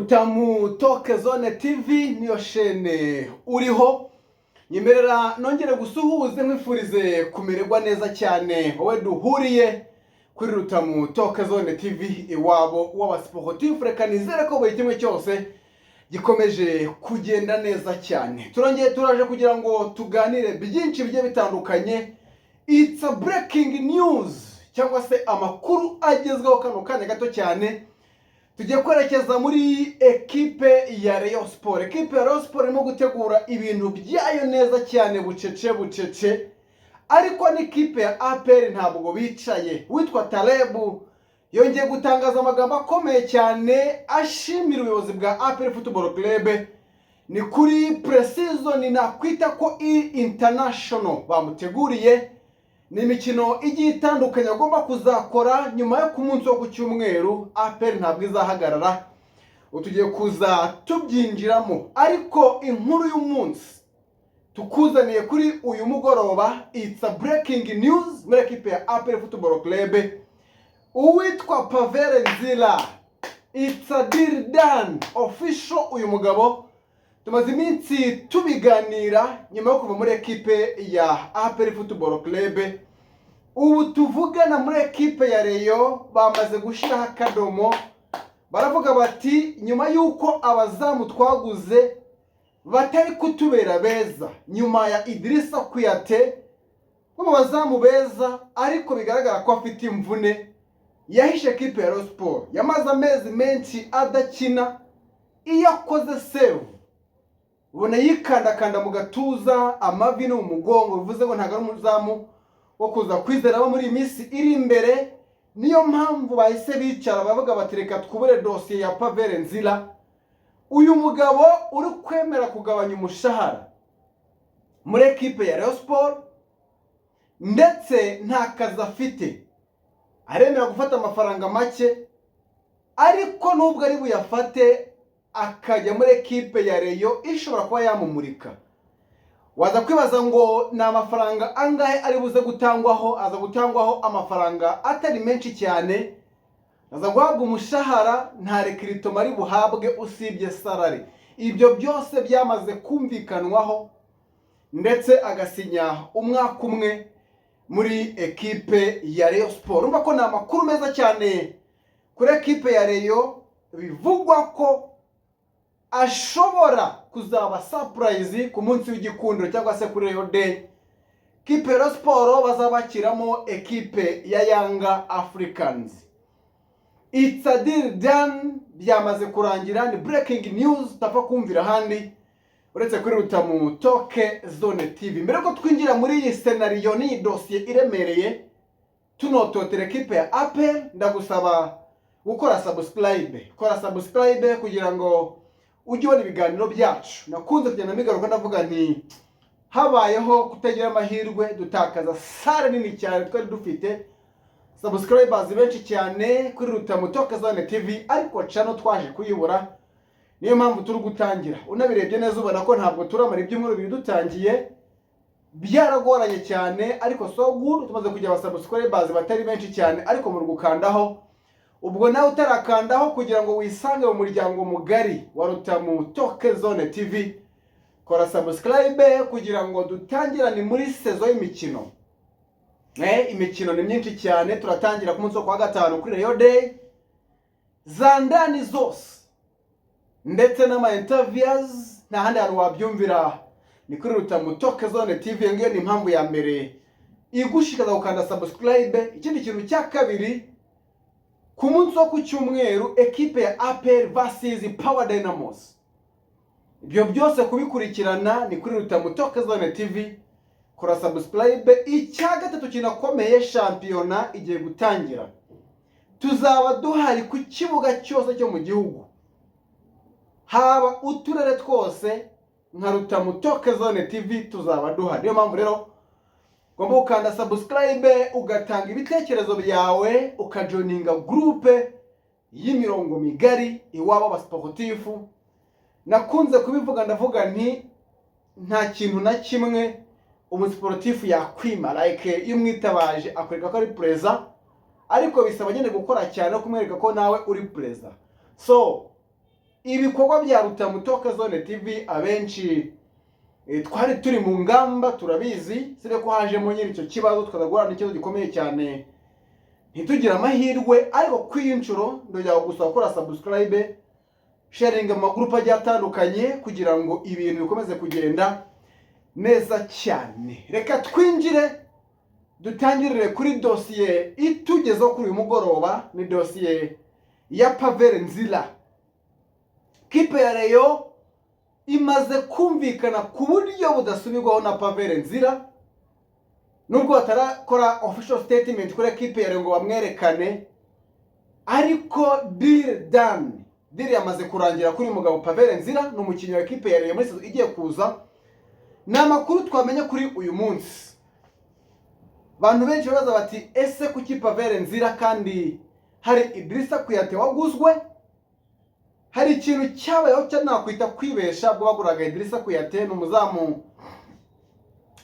Rutamu Toke Zone TV niyo shene uriho. Nyemerera nongere gusuhuze nkwifurize kumererwa neza cyane wowe duhuriye kuri Rutamu Toke Zone TV iwabo w'abasportif. Reka nizere ko buri kimwe cyose gikomeje kugenda neza cyane. Turaje kugira ngo tuganire byinshi bigiye bitandukanye. It's a breaking news cyangwa se amakuru agezweho kano kanya gato cyane. Tugiye kwerekeza muri ekipe ya Rayon Sport. Ekipe ya Rayon Sport irimo gutegura ibintu byayo neza cyane bucece. Ariko n'ikipe ya APR ntabwo bicaye. Witwa Talebu yongeye gutangaza amagambo akomeye cyane ashimira ubuyobozi bwa APR Football Club. Ni kuri pre-season nakwita ko international bamuteguriye. Ni imikino igiye itandukanye agomba kuzakora nyuma yo ku munsi wo ku cyumweru. APR ntabwo izahagarara, tugiye kuza tubyinjiramo. Ariko inkuru y'umunsi tukuzaniye kuri uyu mugoroba, it's a breaking news muri ekipe ya APR Football Club. Uwitwa Pavel Nzila, it's a deal done official. Uyu mugabo tumaze iminsi tubiganira nyuma yo kuva muri ekipe ya APR Football Club. Ubu tuvugana muri ekipe ya Rayon bamaze gushiraho akadomo. Baravuga bati nyuma yuko abazamu twaguze batari kutubera beza, nyuma ya Idrissa Kuyate mu bazamu beza ariko bigaragara ko afite imvune, yahishe ekipe ya Rayon Sport. Yamaze amezi menshi adakina, iyo akoze save ubona yikandakanda mu gatuza, amavi no mu mugongo, bivuze ngo ntago ari umuzamu wo kuza kwizera aba muri iminsi iri imbere. Niyo mpamvu bahise bicara bavuga batereka twubure dossier ya Pavel Nzila. Uyu mugabo uri kwemera kugabanya umushahara muri ekipe ya Rayon Sport, ndetse nta kazi afite, aremera gufata amafaranga make, ariko nubwo ari buyafate akajya muri ekipe ya Rayon ishobora kuba yamumurika. Waza kwibaza ngo ni amafaranga angahe ari buze gutangwaho. Aza gutangwaho amafaranga atari menshi cyane, aza guhabwa umushahara, nta recruitment ari buhabwe usibye salary. Ibyo byose byamaze kumvikanwaho, ndetse agasinya umwaka umwe muri ekipe ya Rayon Sport. Urumva ko ni amakuru meza cyane kuri ekipe ya Rayon. Bivugwa ko ashobora kuzaba surprise ku munsi w'igikundiro cyangwa se kuri Rayon Day. Ekipe ya Rayon Sport bazabakiramo ekipe ya Young Africans. It's a deal done, byamaze kurangira. Ni breaking news tapfa kumvira handi uretse kuri Rutamu Toke Zone TV. Mbere ko twinjira muri iyi scenario ni dossier iremereye tunototera ekipe ya APR, ndagusaba gukora subscribe. Kora subscribe kugira ngo ujye ubona ibiganiro byacu. Nakunze kugenda migaruka ndavuga nti habayeho kutagira amahirwe, dutakaza sare nini cyane twari dufite subscribers benshi cyane kuri Rutamu Toke Zone TV, ariko channel twaje kuyibura. Niyo mpamvu turi gutangira. Unabirebye neza ubona ko ntabwo turamara ibyumweru bibiri dutangiye, byaragoranye cyane, ariko so good tumaze kujya aba subscribers batari benshi cyane, ariko muri gukandaho. Ubwo nawe utarakandaho kugira ngo wisange mu muryango mugari wa Rutamu Toke Zone TV, kora subscribe kugira ngo dutangirane muri season y'imikino. Imikino ni myinshi cyane. Turatangira ku munsi wa gatanu kuri Rayon Day, zandani zose ndetse n'ama interviews nta handi hantu wabyumvira ni kuri Rutamu Toke Zone TV. Ngiyo ni impamvu ya mbere igushikaza gukanda subscribe. Ikindi kintu cya kabiri, ku munsi wo ku cyumweru ekipe ya APR vs Power Dynamos. Ibyo byose kubikurikirana ni kuri Rutamu Toke Zone TV. Kora subscribe. Icya gatatu kinakomeye, shampiyona igiye gutangira. Tuzaba duhari ku kibuga cyose cyo mu gihugu, haba uturere twose nka Rutamu Toke Zone TV tuzaba duhari. Niyo mpamvu rero ugomba gukanda subscribe, ugatanga ibitekerezo byawe, ukajoininga groupe y'imirongo migari iwabo abasportifu. Nakunze kubivuga ndavuga nti nta kintu na kimwe umusportifu yakwima, like iyo mwitabaje akwereka ko ari preza, ariko bisaba nyine gukora cyane no kumwereka ko nawe uri preza. So ibikorwa bya Rutamu Talk Zone TV abenshi twari turi mu ngamba turabizi, sire ko hajemo nyine icyo kibazo twazagurana ikibazo gikomeye cyane ntitugira amahirwe, ariko kwiyinshuro ndojya gusaba gukora subscribe, sharing mu group agiye atandukanye kugira ngo ibintu bikomeze kugenda neza cyane. Reka twinjire dutangirire kuri dosiye itugezeho kuri uyu mugoroba. Ni dosiye ya Pavel Nzira. Kipe ya Rayon imaze kumvikana ku buryo budasubirwaho na Pavel Nzira, nubwo batarakora official statement kuri kipe ya Rayon ngo bamwerekane, ariko deal done. Deal yamaze kurangira kuri mugabo Pavel Nzira, n'umukinnyi wa kipe ya Rayon muri season igiye kuza. Ni amakuru twamenye kuri uyu munsi. Bantu benshi baza bati ese kuki Pavel Nzira kandi hari Idrissa Kuyate waguzwe? Hari ikintu cyabayeho cyanakwita kwibesha bwo baguraga Idrissa Kuyate, n'umuzamu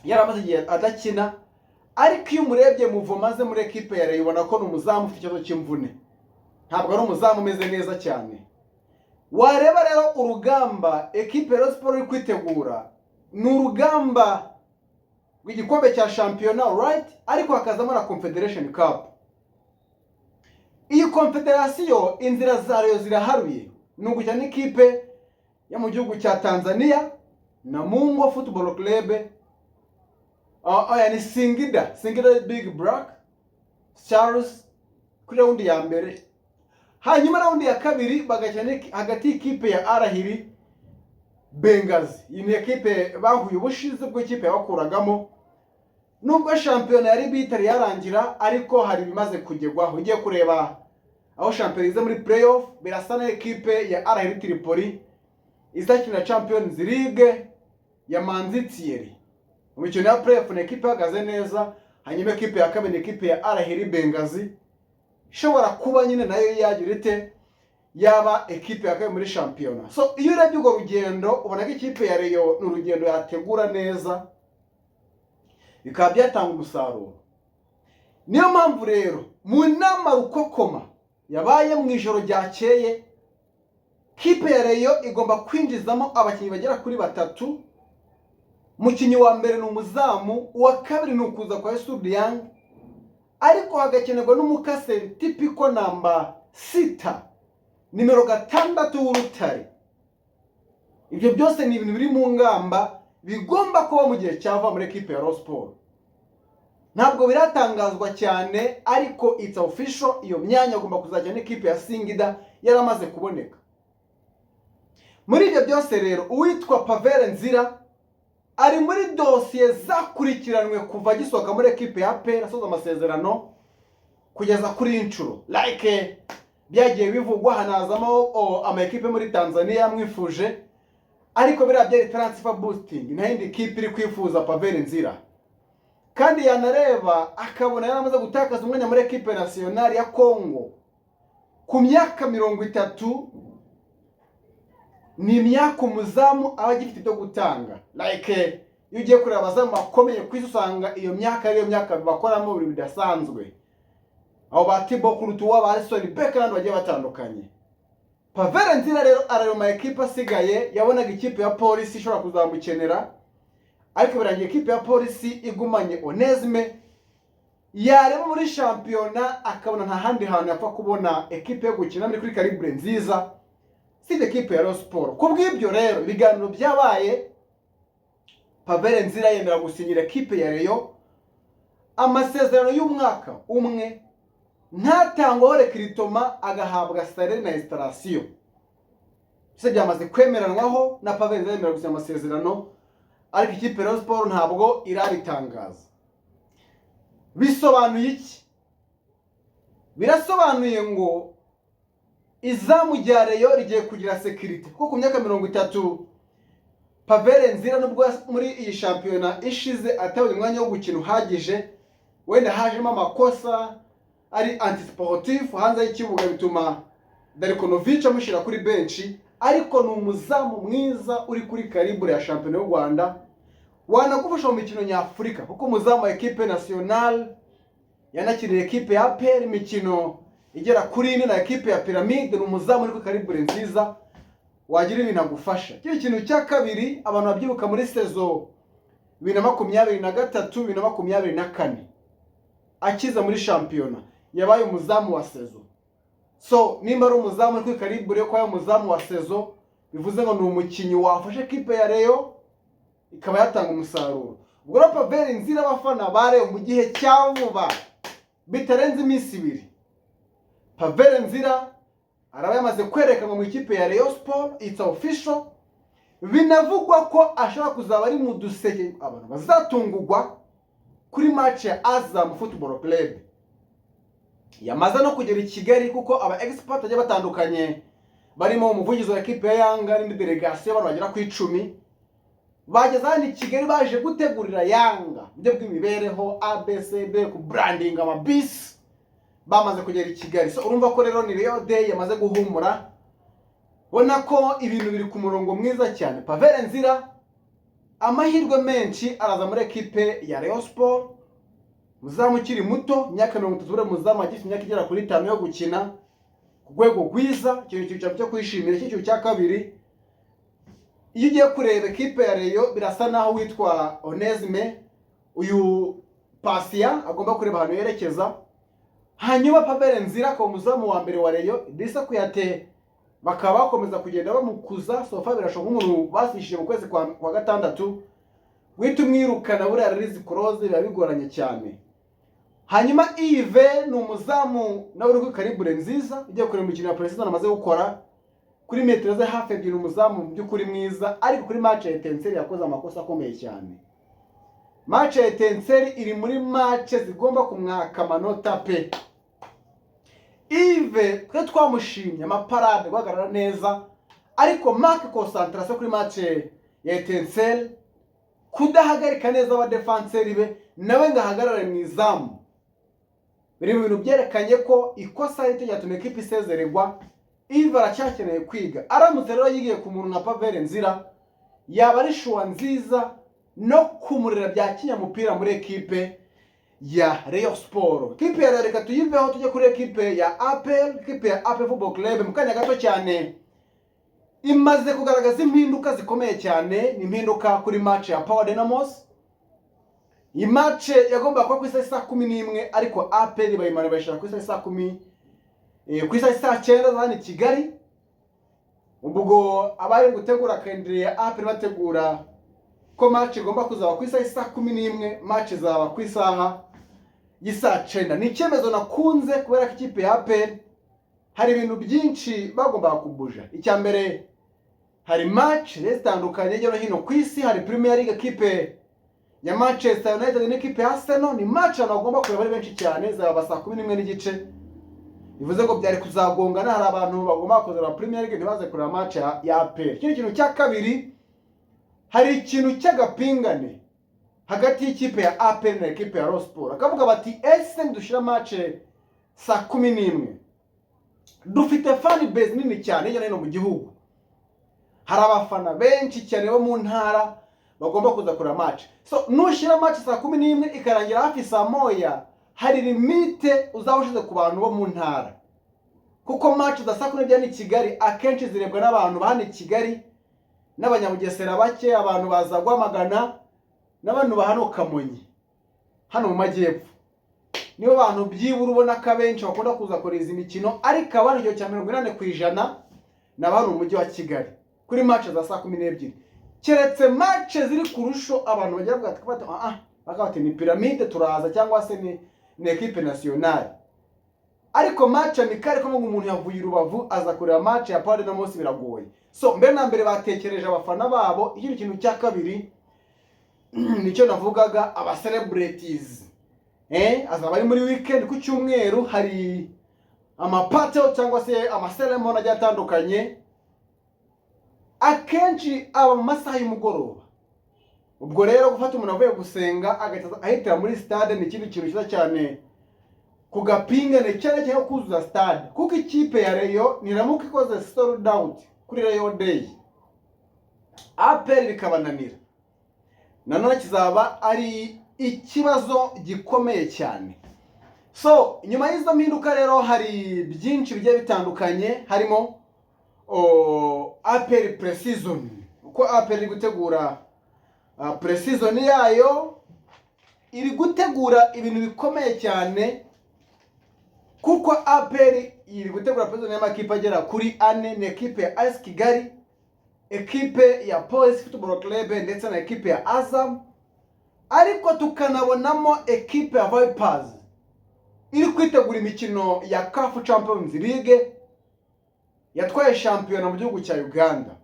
yaramaze igihe adakina, ariko iyo umurebye muvo maze muri equipe ya Rayon ubona ko n'umuzamu ufite ikibazo cy'imvune, ntabwo ari umuzamu umeze neza cyane. Wareba rero urugamba equipe ya Sport iri kwitegura, ni urugamba rw'igikombe cya shampiyona, right, ariko hakazamo na Confederation Cup. Iyi Confederation inzira zayo ziraharuye, n'ugujya n'ikipe ya mu gihugu cya Tanzania Namungo Football Club, ni Singida Big Black Stars kuri round ya mbere, hanyuma round ya kabiri bagakina hagati y'ikipe ya Al Ahly Benghazi. Iyi ni ekipe bahuye ubushize bwo ikipe yabakuragamo, nubwo shampiyona yari bitari yarangira, ariko hari bimaze kugerwaho. Ugiye kureba aho shampiyona ize muri playoff, birasa na ekipe ya Al Ahly Tripoli izakina Champions League ya Manzi Thierry. Mu mikino ya playoff na ekipe ihagaze neza, hanyuma ekipe ya kabiri ekipe ya Al Ahly Benghazi ishobora kuba nyine nayo yagira ite yaba ekipe ya kabiri muri shampiyona. So iyo urebye urwo rugendo ubona ko ikipe ya Rayon ni urugendo yategura neza, bikaba byatanga umusaruro. Niyo mpamvu rero mu nama rukokoma yabaye mu ijoro ryakeye, kipe ya Rayon igomba kwinjizamo abakinnyi bagera kuri batatu. Mukinnyi wa mbere ni umuzamu, uwa kabiri ni ukuza kwa Sudiang, ariko hagakenerwa n'umukaseri tipiko namba 6 nimero 6 w'Urutare. Ibyo byose ni ibintu biri mu ngamba bigomba kuba mu gihe cyava muri equipe ya Rayon Sport. Ntabwo biratangazwa cyane, ariko it's official, iyo myanya agomba kuzajya n'ikipe ya Singida yaramaze kuboneka. Muri ibyo byose rero uwitwa Pavel Nzira ari muri dosiye zakurikiranwe kuva gisohoka muri equipe ya APR asoza amasezerano kugeza kuri inshuro. Like byagiye bivugwa hanazamo ama equipe muri Tanzania yamwifuje, ariko biriya byari transfer boosting, nta yindi equipe iri kwifuza Pavel Nzira. Kandi yanareba akabona yaramaze gutakaza umwanya muri equipe nationale ya Congo ku myaka 30. Ni imyaka umuzamu aba agifite byo gutanga. Like iyo ugiye kureba abazamu bakomeye ku isi usanga iyo myaka ariyo myaka bakoramo buri bidasanzwe. Abo ba Thibaut Courtois, ba Alisson Becker n'abandi bagiye batandukanye. Pavel Nzira rero ari mu equipe asigaye, yabonaga ikipe ya Police ishobora kuzamukenera, ariko birangiye ikipe ya Police igumanye Onesme. Yareba muri shampiyona akabona nta handi hantu yapfa kubona equipe yo gukina muri kuri calibre nziza si equipe ya Rayon Sport. Kubw'ibyo rero ibiganiro byabaye, Pavel Nzira yemera gusinyira equipe ya Rayon amasezerano y'umwaka umwe, ntatangwaho rekritoma, agahabwa salaire na installation. Se byamaze kwemeranwaho na Pavel Nzira yemera gusinya amasezerano, ariko ikipe ya Rayon Sport ntabwo irabitangaza. Bisobanuye iki? Birasobanuye ngo izamu rya Rayon rigiye kugira security, kuko ku myaka 30 Pavel Nzira nubwo muri iyi shampiyona ishize atabonye umwanya wo gukina uhagije, wenda hajemo amakosa ari antisportif hanze y'ikibuga bituma Darikonovic amushira kuri benchi, ariko ni umuzamu mwiza uri kuri calibre ya shampiyona y'u Rwanda, wanagufasha mu mikino nyafurika, kuko umuzamu wa equipe nationale yanakiriye equipe ya APR imikino igera kuri 4 na equipe ya Pyramide. Ni umuzamu uri kuri calibre nziza, wagira ibintu agufasha. Kiri kintu cya kabiri abantu babyibuka muri sezo 2023 2024 akiza muri shampiyona yabaye umuzamu wa sezo. So nimba ari umuzamu kuri karibure yo kwa umuzamu wa sezo bivuze ngo ni umukinyi wafashe kipe ya Rayon ikaba yatanga umusaruro. Ubwo Pavel Nzira abafana bare mu gihe cyavuba bitarenze iminsi 2 Pavel Nzira araba yamaze kwerekanwa mu ikipe ya Rayon Sport. It's official. Binavugwa ko ashaka kuzaba ari mu duseke abantu bazatungurwa kuri match ya Azam Football Club. Yamaze no kugera i Kigali kuko aba expert baje batandukanye barimo umuvugizi wa equipe ya Yanga n'indi delegation abantu bagera ku 10 bageze hano i Kigali baje gutegurira Yanga byo bw'imibereho ABCD ku branding amabisi bamaze kugera i Kigali. So urumva ko rero ni Rayon Day yamaze guhumura, ubona ko ibintu biri ku murongo mwiza cyane. Pavel Nzira amahirwe menshi araza muri equipe ya Rayon Sport, muzamu ukiri muto imyaka 30 muzamu agifite imyaka igera kuri 5 yo gukina ku rwego rwiza. Ikintu cyo kwishimira cyo cya kabiri, iyo ugiye kureba equipe ya Rayon birasa naho witwa Onesme uyu Pasia agomba kureba hano yerekeza. Hanyuma Pavel Nzira ko muzamu wa mbere wa Rayon Idrissa Kuyate bakaba bakomeza kugenda bamukuza. Sofa birashoboka umuntu basishije mu kwezi kwa gatandatu wita umwirukana buriya Riz Close biba bigoranye cyane. Hanyuma Yves ni umuzamu nawe uri karibure nziza ugiye kureba umukino wa President amaze gukora kuri metero ze hafi ebyiri. Umuzamu by'ukuri mwiza, ariko kuri match ya Etincelle yakoze amakosa akomeye cyane. Match ya Etincelle iri muri match zigomba kumwaka amanota pe. Yves twe twamushimye amaparade guhagarara neza, ariko marque concentration kuri match ya Etincelle kudahagarika neza aba defenseur be nawe ngahagarare mu izamu biri mu bintu byerekanye ko ikosa rito ryatumye equipe isezererwa. Yves aracyakeneye kwiga. Aramutse rero yigiye ku muntu nka Pavel Nzira yaba ari shuwa nziza no kumurira bya kinyamupira muri equipe ya Rayon Sport. Equipe ya reka tuyiveho tujye kuri equipe ya APR. Equipe ya APR Football Club mu kanya gato cyane imaze kugaragaza impinduka zikomeye cyane. Ni impinduka kuri match ya Power Dynamos. Iyi match yagomba kuba ku isa 11 ariko APR bayimana bayishaka ku isa 10 ku isa 9 hano i Kigali. Ubwo abari gutegura calendar ya APR bategura ko match igomba kuzaba ku isa 11, match zaba ku isaha y'isa 9. Ni icyemezo nakunze kubera ko ikipe ya APR hari ibintu byinshi bagomba kubuja. Icya mbere hari match zitandukanye hirya no hino ku isi. Hari Premier League equipe ya Manchester United n'ikipe ya Arsenal, ni match abantu bagomba kureba ari benshi cyane, zaba saa 11 n'igice. Bivuze ko byari kuzagongana, hari abantu bagomba kuzara Premier League ntibaze kureba match ya APR. Ikindi kintu cya kabiri, hari ikintu cy'agapingane hagati y'ikipe ya APR na equipe ya Rayon Sport. Akavuga bati ese dushira match saa 11. Dufite fan base nini cyane hirya no hino mu gihugu, hari abafana benshi cyane bo mu ntara bagomba kuza kureba match. So nushira match saa 11 ikarangira hafi saa 1, hari limite uzawushize ku bantu bo mu ntara, kuko match za saa 11 ni Kigali akenshi zirebwa n'abantu bahani Kigali n'abanyabugesera bake, abantu baza Rwamagana n'abantu bahano Kamonyi hano mu majyepfo. Niyo bantu byibura ubona ko abenshi bakunda kuza koreza imikino, ariko abantu cyo cya 80% n'abantu mu mujyi wa Kigali kuri match za saa 12. Keretse match ziri kurusho abantu bagira bati ni pyramide turaza cyangwa se ni equipe nationale. Ariko match amikare ko umuntu yavuye Rubavu aza kureba match ya Power Dynamos biragoye. So mbe na mbere batekereje abafana babo. Ikindi kintu cya kabiri nicyo navugaga, aba celebrities azaba ari muri weekend ku cyumweru hari party cyangwa se ceremony ajya atandukanye, akenshi aba mu masaha y'umugoroba. Ubwo rero gufata umuntu avuye gusenga ahitira muri stade ni ikindi kintu cyiza cyane kugapingane cyane cyo kuzuza stade, kuko ikipe ya Rayon niramuka ikoze sold out kuri Rayon Day APR bikabananira, nanone kizaba ari ikibazo gikomeye cyane. So nyuma y'izo mpinduka rero hari byinshi bigiye bitandukanye, harimo APR pre-season, uko APR iri gutegura pre-season yayo, iri gutegura ibintu bikomeye cyane, kuko APR iri gutegura pre-season y'amakipe agera kuri 4. Ni ekipe ya AS Kigali, ekipe ya Police Football Club ndetse na ekipe ya Azam, ariko tukanabonamo ekipe ya Vipers iri kwitegura imikino ya CAF Champions League, yatwaye shampiyona mu gihugu cya Uganda.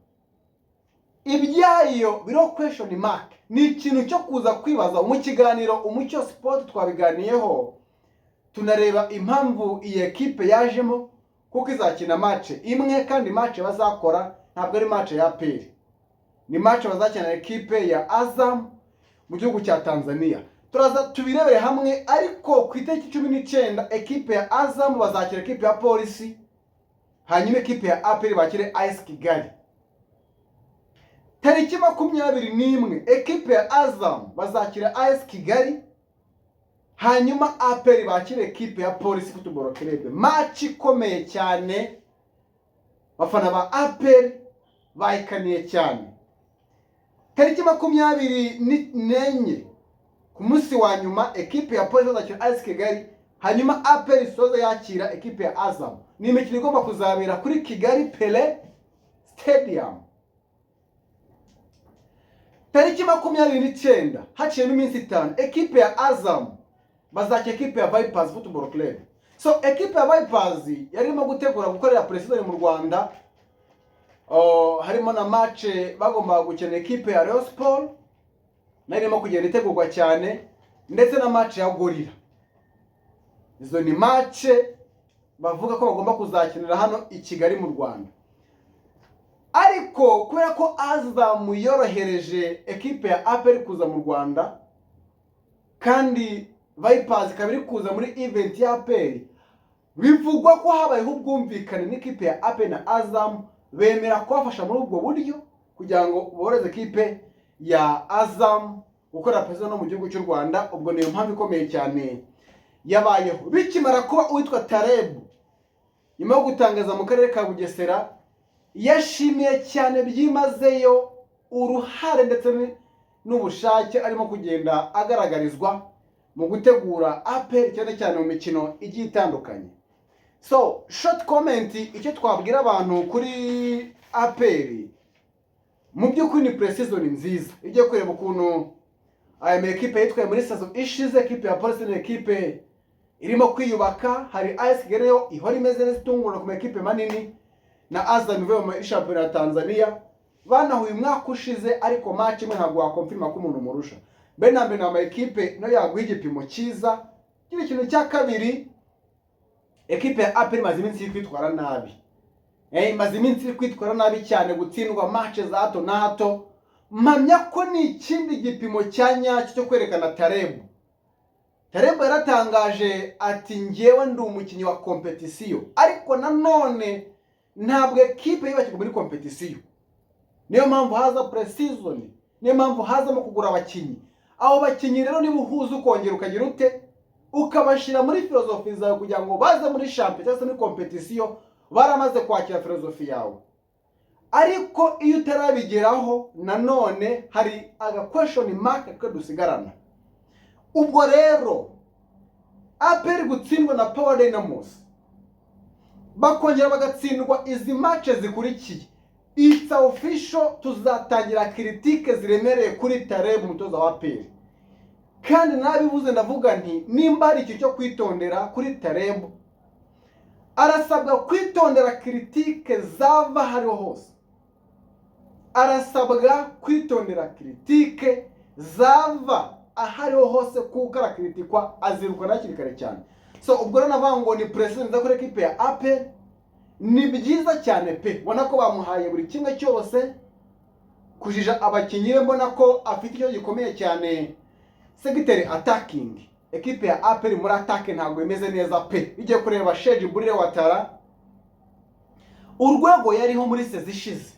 Ibyayo biro question mark, ni ikintu cyo kuza kwibaza. Mu kiganiro Umucyo Sport twabiganiyeho, tunareba impamvu iyi ekipe yajemo, kuko izakina match imwe, kandi match bazakora ntabwo ari match ya APR, ni match bazakina ekipe ya Azam mu gihugu cya Tanzania. Turaza tubirebere hamwe, ariko ku itariki 19 ekipe ya Azam bazakira ekipe ya Polisi, hanyuma ekipe ya APR bakire AS Kigali. Tariki 21 ekipe ya Azam bazakira AS Kigali, hanyuma APR bakire ekipe ya Police Football Club. Match ikomeye cyane, bafana ba APR bayikaniye cyane. Tariki 24 ku munsi wa nyuma ekipe ya Police bazakira AS Kigali, hanyuma APR isoza yakira ekipe ya Azam. Ni imikino igomba kuzabera kuri Kigali Pele Stadium. Tariki 29 haciyemo iminsi 5 ekipe ya Azam bazakira ekipe ya Vipers Football Club. So ekipe ya Vipers yarimo gutegura gukorera pre-season mu Rwanda. Harimo na match bagomba gukina ekipe ya Rayon Sport, narimo kugenda itegurwa cyane, ndetse na match ya Gorilla. Izo ni match bavuga ko bagomba kuzakinira hano i Kigali mu Rwanda. Ariko kubera ko Azam yorohereje ekipe ya APR kuza mu Rwanda, kandi Vipers kabiri kuza muri event ya APR, bivugwa ko habayeho ubwumvikane n'ikipe ya APR na Azam, bemera kubafasha muri ubwo buryo kugira ngo boreze ekipe ya Azam gukora pre-season no mu gihugu cy'u Rwanda. Ubwo niyo mpamvu ikomeye cyane yabayeho. Bikimara kuba uwitwa Taleb nyuma yo gutangaza mu karere ka Bugesera, yashimiye cyane byimazeyo uruhare ndetse n'ubushake arimo kugenda agaragarizwa mu gutegura APR, cyane cyane mu mikino igiye itandukanye. So short comment, icyo twabwira abantu kuri APR, mu by'ukuri ni pre-season nziza. Ijye kureba ukuntu aya ekipe yitwaye muri season ishize. Ekipe ya Police ni ekipe irimo kwiyubaka, hari AS Kigali ihora imeze neza itungurana ku ekipe manini, na Azam ivuye mu shampiyona ya Tanzania banahuye umwaka ushize, ariko match imwe ntabwo wakonfirma ko umuntu murusha. Benambe na ekipe no yaguha igipimo cyiza. Kiri kintu cya kabiri, ekipe ya APR maze iminsi iri kwitwara nabi. Maze iminsi iri kwitwara nabi cyane, gutsindwa match za hato na hato. Mpamya ko ni ikindi gipimo cya nyacyo cyo kwerekana Taleb. Taleb yaratangaje ati ngewe ndi umukinnyi wa competition, ariko nanone ntabwo ekipe yibakirwa muri competition. Niyo mpamvu haza pre-season, niyo mpamvu hazamo kugura abakinnyi. Abo bakinnyi rero niba uhuza ukongera ukagira ute, ukabashira muri filozofi zawe kugira ngo baze muri champion cyangwa muri competition, baramaze kwakira filozofi yawe. Ariko iyo utarabigeraho, nanone hari aga question mark ko dusigarana. Ubwo rero APR gutsindwa na Power Dynamos, bakongera bagatsindwa izi match zikurikiye, it's official, tuzatangira critique ziremereye kuri Taleb umutoza wa APR. Kandi nabivuze ndavuga nti nimba ari icyo cyo kwitondera kuri Taleb, arasabwa kwitondera critique zava hariho hose. Arasabwa kwitondera critique zava ahariho hose, kuko arakritikwa azirukwa nakiri kare cyane. So ubwo rero navuga ngo ni president za kuri ekipe ya APR, ni byiza cyane pe. Bona ko bamuhaye buri kimwe cyose, kujija abakinnyi be. Mbona ko afite icyo gikomeye cyane, secretary attacking. Ekipe ya APR muri attack ntabwo imeze neza pe. Ijye kureba Sheji Burire Watara, urwego yariho muri sezi ishize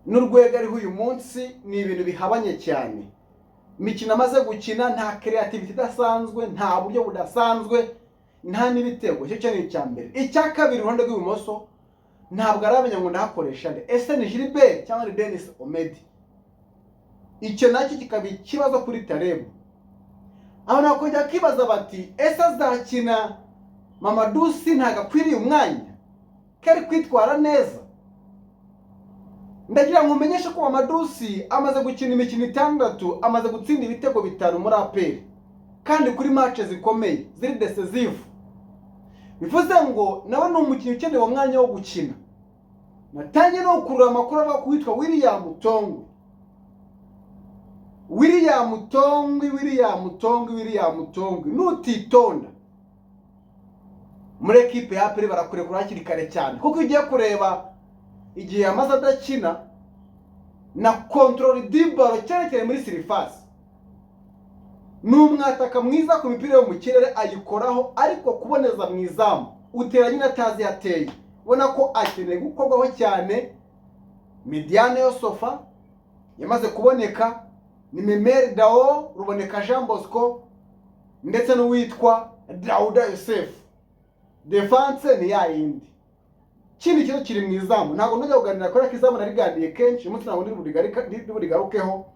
n'urwego ariho uyu munsi ni ibintu bihabanye cyane. Imikino amaze gukina nta creativity idasanzwe, nta buryo budasanzwe, nta n'ibitego. Icyo cyane icya mbere. Icya kabiri, uruhande rw'ibumoso ntabwo aramenya ngo ndahakoresha nde, ese ni Gilbert cyangwa ni Denis Omedi. Icyo nacyo kikaba ikibazo kuri Taleb. Aho nakongera kibaza bati ese azakina Mamadou Sy ntago akwiriye umwanya, kari kwitwara neza? Ndagira ngo umenyeshe ko Mamadou Sy amaze gukina imikino 6, amaze gutsinda ibitego 5 muri APR, kandi kuri match zikomeye ziri decisive. Bivuze ngo nawe ni umukinnyi ukeneye umwanya wo gukina. Natangiye no kurura amakuru ava kuwitwa William Tongwe. William Tongwe nutitonda muri equipe ya APR barakurekura hakiri kare cyane, kuko ugiye kureba igihe amaze adakina na control dibaro cyane muri surface, n'umwataka mwiza ku mipira yo mu kirere ayikoraho, ariko kuboneza mu izamu utera nyine atazi yateye. Ubona ko akeneye gukorwaho cyane. Mediane yo Sofa yamaze kuboneka, ni Memeri Dao, Ruboneka Jean Bosco ndetse n'uwitwa Dauda Yosef. Defense ni ya yindi. Kindi kizo kiri mu izamu, ntabwo nujya kuganira kuri izamu narigandiye kenshi, umunsi ntabwo ndiburigarukeho.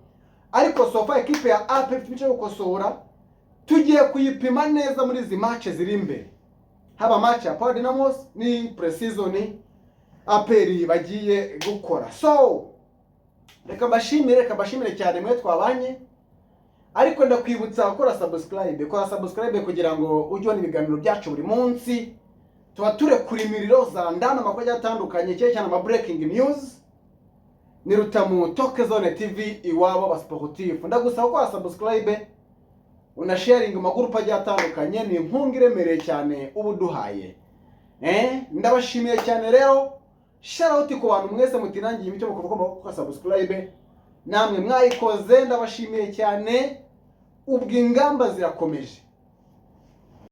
Ariko Sofa equipe ya APR ifite icyo gukosora, tugiye kuyipima neza muri izi match ziri imbere. Haba match ya Power Dynamos ni pre-season APR bagiye gukora. So reka bashimire cyane mwe twabanye, ariko ndakwibutsa gukora subscribe kugira ngo ujye ubona ibiganiro byacu buri munsi. Tuba turekura imiriro za ndana amakuru atandukanye cyane ama breaking news. Ni Rutamu Talk Zone TV, iwabo ba sportif. Ndagusaba ko subscribe una sharing amagurupa atandukanye, ni inkunga iremereye cyane ubu duhaye. Ndabashimiye cyane rero. Shout out ku bantu mwese mutinangiye imico mukuvuga ko subscribe, namwe mwayikoze ndabashimiye cyane. Ubwo ingamba zirakomeje.